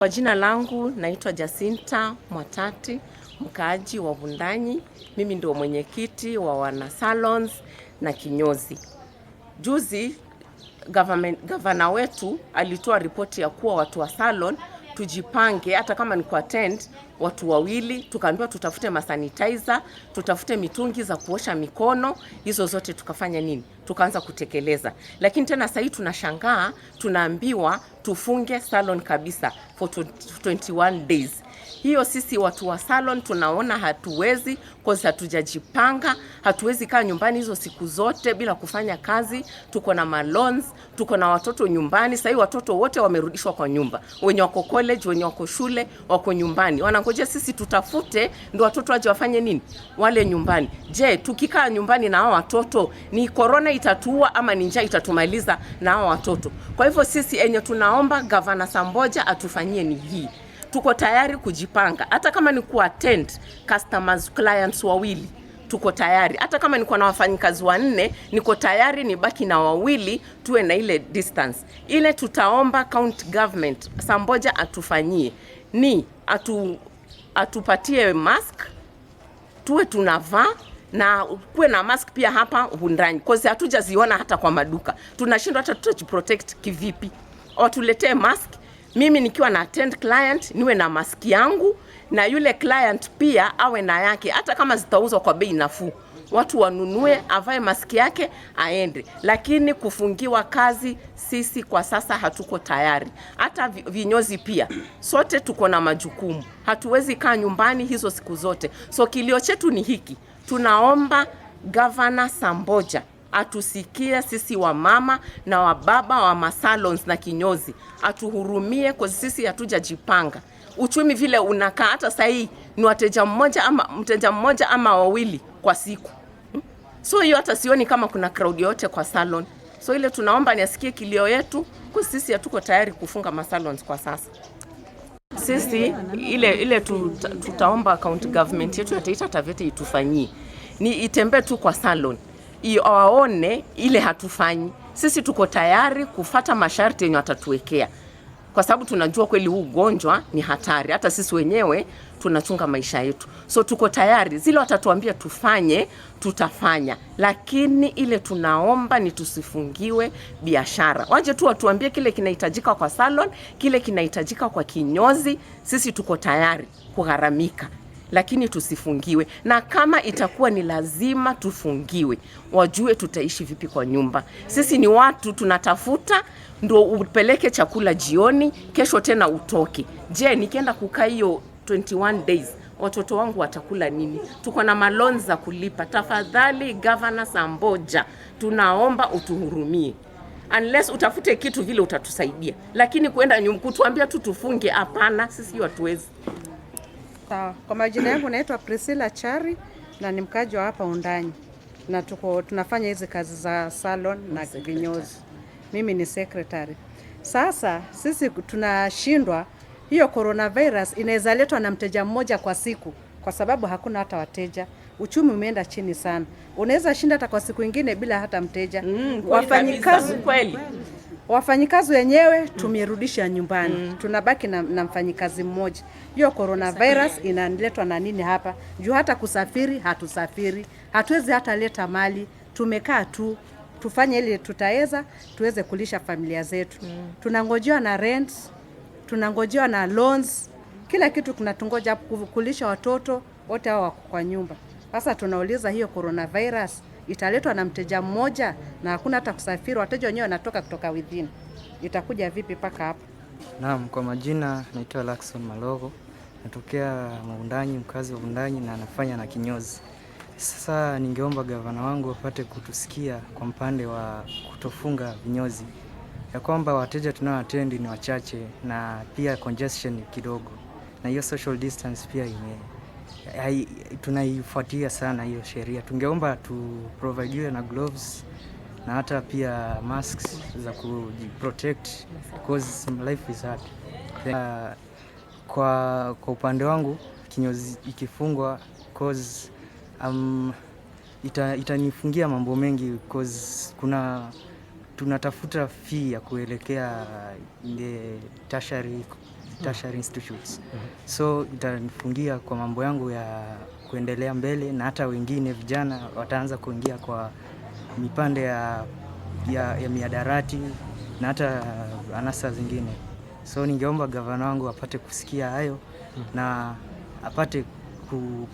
Kwa jina langu naitwa Jacinta Mwatati, mkaaji wa Wundanyi. Mimi ndio mwenyekiti wa wana salons na kinyozi. Juzi gavana wetu alitoa ripoti ya kuwa watu wa salon tujipange, hata kama ni attend watu wawili, tukaambiwa tutafute masanitizer, tutafute mitungi za kuosha mikono. Hizo zote tukafanya nini? Tukaanza kutekeleza. Lakini tena sasa hivi tunashangaa, tunaambiwa tufunge salon kabisa for 21 days. Hiyo sisi watu wa salon tunaona hatuwezi, kwa sababu hatujajipanga. Hatuwezi kaa nyumbani hizo siku zote bila kufanya kazi. Tuko na malons, tuko na watoto nyumbani. Sasa hivi watoto wote wamerudishwa kwa nyumba. Wenye wako college, wenye wako shule, wako nyumbani. Wanangojea sisi tutafute ndio watoto waje wafanye nini? Wale nyumbani. Je, tukikaa nyumbani na hao watoto ni corona itatuua ama ni njaa itatumaliza na hao watoto? Kwa hivyo sisi enye tunaomba Gavana Samboja atufanyie ni hii. Tuko tayari kujipanga. Hata kama ni attend customers, clients wawili, tuko tayari. Hata kama niko na wafanyikazi 4, niko tayari nibaki na wawili, tuwe na ile distance. Ile tutaomba county government Samboja atufanyie ni atupatie mask, tuwe tunavaa na kuwe na mask pia hapa Wundanyi. Kwa sababu hatujaziona hata kwa maduka. Tunashindwa hata tutajiprotect kivipi. Watuletee mask. Mimi nikiwa na attend client niwe na mask yangu, na yule client pia awe na yake, hata kama zitauzwa kwa bei nafuu. Watu wanunue, avae mask yake aende. Lakini kufungiwa kazi sisi kwa sasa hatuko tayari. Hata vinyozi pia sote tuko na majukumu. Hatuwezi kaa nyumbani hizo siku zote. So kilio chetu ni hiki. Tunaomba Gavana Samboja atusikie sisi wa mama na wa baba wa masalons na kinyozi. Atuhurumie kwa sisi hatujajipanga. Uchumi vile unakaa, hata sasa hii ni mteja mmoja ama wawili kwa siku. So hiyo hata sioni kama kuna crowd yote kwa salon. So ile tunaomba ni asikie kilio yetu, kwa sisi hatuko tayari kufunga masalons kwa sasa. Sisi ile tutaomba county government yetu ya Taita Taveta itufanyie ni itembee tu kwa salon, waone ile hatufanyi. Sisi tuko tayari kufata masharti yenye watatuwekea, kwa sababu tunajua kweli huu ugonjwa ni hatari. Hata sisi wenyewe tunachunga maisha yetu. So tuko tayari, zile watatuambia tufanye, tutafanya. Lakini ile tunaomba ni tusifungiwe biashara. Waje tu watuambie kile kinahitajika kwa salon, kile kinahitajika kwa kinyozi. Sisi tuko tayari kugharamika, lakini tusifungiwe. Na kama itakuwa ni lazima tufungiwe, wajue tutaishi vipi kwa nyumba. Sisi ni watu tunatafuta, ndo upeleke chakula jioni, kesho tena utoke. Je, nikienda kukaa hiyo 21 days, watoto wangu watakula nini? Tuko na malons za kulipa. Tafadhali Gavana Samboja, tunaomba utuhurumie. Unless utafute kitu vile utatusaidia. Lakini kuenda kutuambia tu tufunge, hapana, sisi hatuwezi. Sawa. Kwa majina yangu naitwa Priscilla Chari na ni mkaji wa hapa Wundanyi. Na tunafanya hizi kazi za salon na vinyozi. Mimi ni secretary. Sasa sisi tunashindwa, hiyo coronavirus inaweza letwa na mteja mmoja kwa siku, kwa sababu hakuna hata wateja. Uchumi umeenda chini sana. Unaweza shinda hata kwa siku nyingine bila hata mteja. Wafanyikazi wenyewe tumerudisha nyumbani. Tunabaki na mfanyikazi mmoja. Hiyo coronavirus inaletwa na nini hapa? Juu hata kusafiri hatusafiri. Hatuwezi hata leta mali. Tumekaa tu tufanye ile tutaweza tuweze kulisha familia zetu. Tunangojewa na rent, tunangojewa na loans. Kila kitu tunatungoja kulisha watoto wote hao wako kwa nyumba. Sasa tunauliza hiyo coronavirus italetwa na mteja mmoja na hakuna hata kusafiri, wateja wenyewe wanatoka kutoka within. Itakuja vipi paka hapa? Naam, kwa majina naitwa Lakson Malogo. Natokea Wundanyi, mkazi wa Wundanyi, na nafanya na kinyozi. Sasa ningeomba gavana wangu apate kutusikia kwa mpande wa kutofunga vinyozi, ya kwamba wateja tunao attend ni wachache na pia congestion kidogo, na hiyo social distance pia tunaifuatia sana hiyo sheria. Tungeomba provide na gloves na hata pia masks za kujiprotect because life is hard. Kwa upande wangu kinyozi ikifungwa cause itanifungia mambo mengi, cause tunatafuta fee ya kuelekea ile tertiary tertiary institutes. So itanifungia kwa mambo yangu ya kuendelea mbele, na hata wengine vijana wataanza kuingia kwa mipande ya miadarati na hata anasa zingine. So ningeomba gavana wangu apate kusikia hayo na apate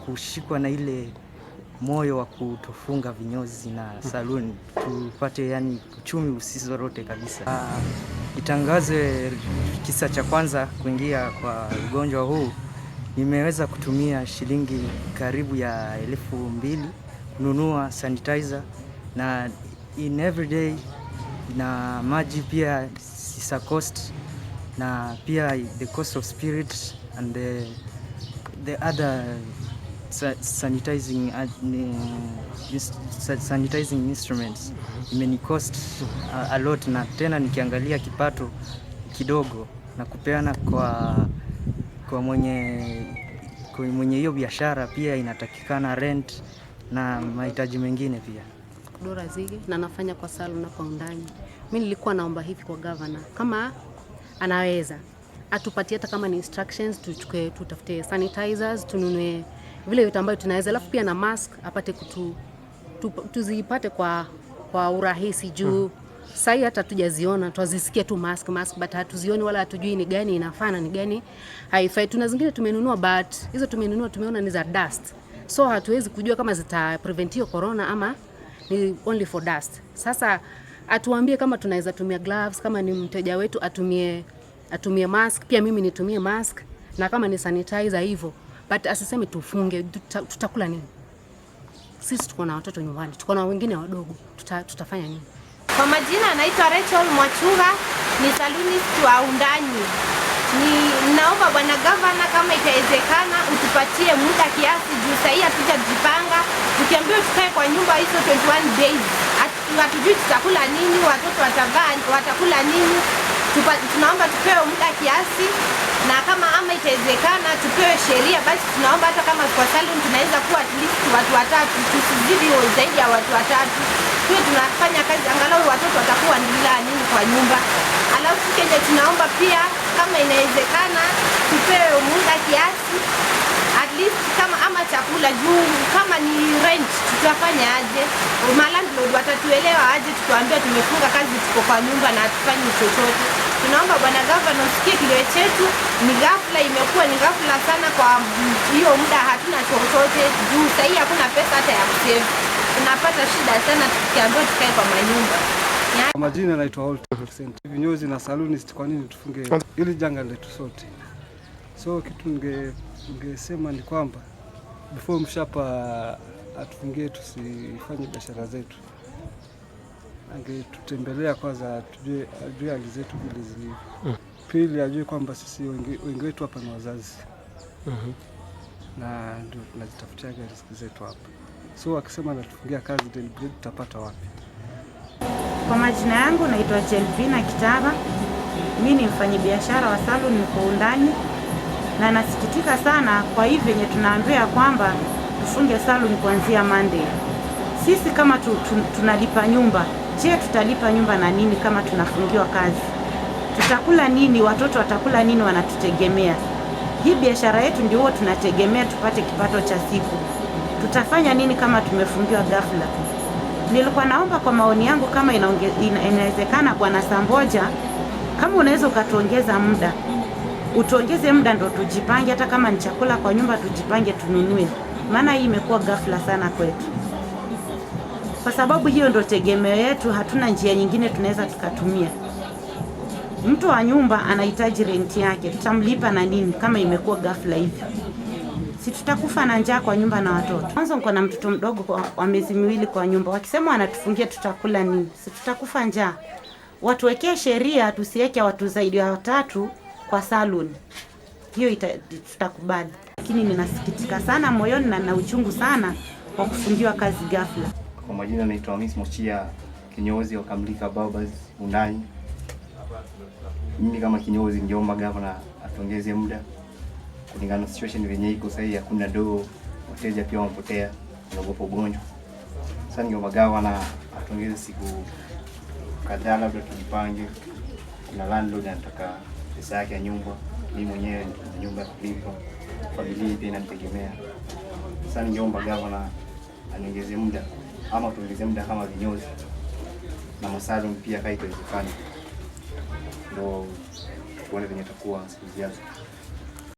kushikwa na ile moyo wa kutofunga vinyozi na saluni, tupate yani uchumi usizorote kabisa. Itangaze kisa cha kwanza kuingia kwa ugonjwa huu. Nimeweza kutumia shilingi karibu ya 2,000 kununua sanitizer na in everyday, na maji pia is a cost, na pia the cost of spirit and the other sanitizing instruments imeni cost a lot, na tena nikiangalia kipato kidogo na kupeana kwa mwenye hiyo biashara, pia inatakikana rent na mahitaji mengine pia. Dora Zige na nafanya kwa salon hapa Undani. Mimi nilikuwa naomba hivi kwa governor, kama anaweza atupatie hata kama ni instructions, tuchukue tutafute sanitizers, tununue vile vitu ambavyo tunaweza, alafu pia na mask apate tuzipate kwa urahisi juu sasa hata tujaziona, twazisikia tu mask but hatuzioni wala hatujui ni gani inafana ni gani haifai. Tuna zingine tumenunua but hizo tumeona ni za dust, so hatuwezi kujua kama zita prevent hiyo corona ama ni only for dust. Sasa atuambie kama tunaweza tumia gloves, kama ni mteja wetu atumie mask, pia mimi nitumie mask, na kama ni sanitizer hivyo, but asiseme tufunge. Tutakula nini? Sisi tuko na watoto nyumbani, tuko na wengine wadogo, tutafanya nini? Kwa majina anaitwa Rachel Mwachunga, ni salonist wa Undani. Naomba bwana governor, kama itawezekana utupatie muda kiasi juu sasa hatujajipanga. Tukiambiwa tukae kwa nyumba hizo 21 days, hatujui tutakula nini, watoto watakula nini. Tunaomba tupewe muda kiasi, na kama itawezekana tupewe sheria, basi tunaomba hata kama kwa salon tunaweza kuwa at least watu 3, tusizidi zaidi ya watu 3. Tuwe tunafanya kazi angalau watoto watakuwa nila nini kwa nyumba. Alafu kenye tunaomba pia kama inawezekana tupewe muda kiasi at least, kama ama chakula juu kama ni rent tutafanya aje? Landlord watatuelewa aje tukiwaambia tumefunga kazi, tuko kwa nyumba na hatufanyi chochote? Tunaomba bwana governor usikie kilio chetu. Ni ghafla, imekuwa ni ghafla sana, kwa hiyo muda hatuna chochote juu sasa hakuna pesa hata ya kusave. Tunapata shida sana tukiambiwa tukae kwa manyumba. Kwa majina naitwa Holt Center. Vinyozi na salonist, kwa nini tufunge ili janga letu sote? So kitu ningesema ni kwamba before mshapa atufungie tusifanye biashara zetu, angetutembelea kwanza, ajue hali zetu vile zilivyo. Pili, ajue kwamba sisi wengi wetu hapa ni wazazi, na ndio tunajitafutia riziki zetu hapa. So akisema anatufungia kazi, tutapata wapi? Kwa majina yangu naitwa Jelvina Kitaba. Mimi ni mfanyabiashara wa salon niko Undani, na nasikitika sana kwa hivi yenye tunaambia kwamba tufunge salon kuanzia Monday. Sisi kama tunalipa nyumba, je, tutalipa nyumba na nini kama tunafungiwa kazi? Tutakula nini? Watoto watakula nini? Wanatutegemea. Hii biashara yetu ndio tunategemea tupate kipato cha siku. Tutafanya nini kama tumefungiwa ghafla? Nilikuwa naomba kwa maoni yangu, kama inawezekana bwana Samboja, kama unaweza ukatuongeza muda, utuongeze muda ndo tujipange, hata kama ni chakula kwa nyumba tujipange tununue, maana hii imekuwa ghafla sana kwetu, kwa sababu hiyo ndo tegemeo yetu. Hatuna njia nyingine tunaweza tukatumia. Mtu wa nyumba anahitaji renti yake, tutamlipa na nini kama imekuwa ghafla hivi? Si tutakufa na njaa kwa nyumba na watoto. Mwanzo niko na mtoto mdogo wa miezi 2 kwa nyumba, wakisema wanatufungia tutakula nini? Si tutakufa njaa. Watuwekee sheria, tusiweke watu zaidi ya 3 kwa salon. Hiyo tutakubali. Lakini ninasikitika sana moyoni na nina uchungu sana kwa kufungiwa kazi ghafla. Kwa majina naitwa Miss Mochia, kinyozi wa Kamlika Barbers Undani. Mimi kama kinyozi ningeomba gavana atuongeze muda kulingana na situation yenye iko sasa. Hakuna doo, wateja pia wamepotea, wanaogopa ugonjwa. Sasa ningeomba gavana atuongeze siku kadhaa, labda tujipange. Kuna landlord anataka pesa yake ya nyumba, mimi mwenyewe na nyumba ya kulipa, familia pia inanitegemea. Sasa ningeomba gavana aniongeze muda ama tuongeze muda kama vinyozi na masalon pia kama itawezekana, ndio tuone venye itakuwa siku zijazo.